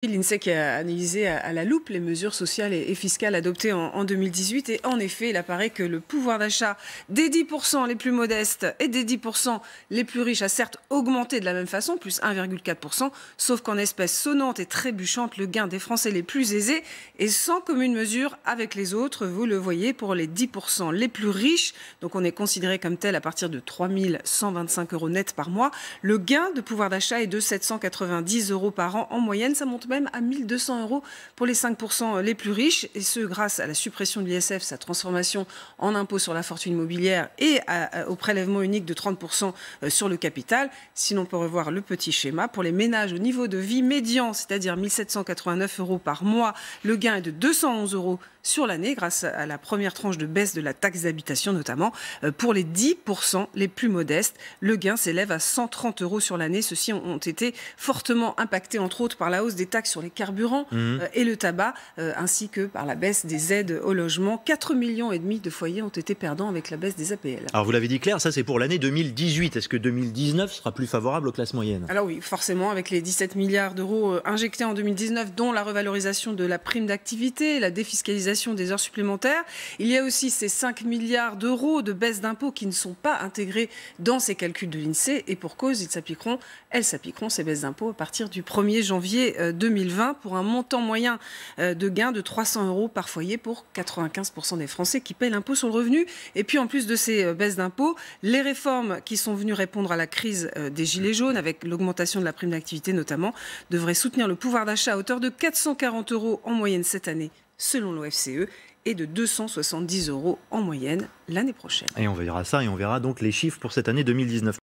L'INSEE qui a analysé à la loupe les mesures sociales et fiscales adoptées en 2018 et en effet, il apparaît que le pouvoir d'achat des 10% les plus modestes et des 10% les plus riches a certes augmenté de la même façon, plus 1,4%, sauf qu'en espèces sonnantes et trébuchantes, le gain des Français les plus aisés est sans commune mesure avec les autres. Vous le voyez, pour les 10% les plus riches, donc on est considéré comme tel à partir de 3 125 € net par mois, le gain de pouvoir d'achat est de 790 € par an en moyenne. Ça monte même à 1 200 € pour les 5% les plus riches, et ce grâce à la suppression de l'ISF, sa transformation en impôt sur la fortune immobilière et au prélèvement unique de 30% sur le capital. Si l'on peut revoir le petit schéma, pour les ménages au niveau de vie médian, c'est-à-dire 1 789 € par mois, le gain est de 211 € sur l'année grâce à la première tranche de baisse de la taxe d'habitation notamment. Pour les 10% les plus modestes, le gain s'élève à 130 € sur l'année. Ceux-ci ont été fortement impactés entre autres par la hausse des taxes sur les carburants et le tabac, ainsi que par la baisse des aides au logement. 4,5 millions de foyers ont été perdants avec la baisse des APL. Alors vous l'avez dit Claire, ça c'est pour l'année 2018. Est-ce que 2019 sera plus favorable aux classes moyennes? Alors oui, forcément, avec les 17 milliards d'euros injectés en 2019, dont la revalorisation de la prime d'activité, la défiscalisation des heures supplémentaires. Il y a aussi ces 5 milliards d'euros de baisse d'impôts qui ne sont pas intégrés dans ces calculs de l'INSEE, et pour cause, elles s'appliqueront ces baisses d'impôts à partir du 1er janvier 2020 pour un montant moyen de gain de 300 € par foyer pour 95% des Français qui paient l'impôt sur le revenu. Et puis en plus de ces baisses d'impôts, les réformes qui sont venues répondre à la crise des gilets jaunes, avec l'augmentation de la prime d'activité notamment, devraient soutenir le pouvoir d'achat à hauteur de 440 € en moyenne cette année, selon l'OFCE, et de 270 € en moyenne l'année prochaine. Et on verra ça, et on verra donc les chiffres pour cette année 2019.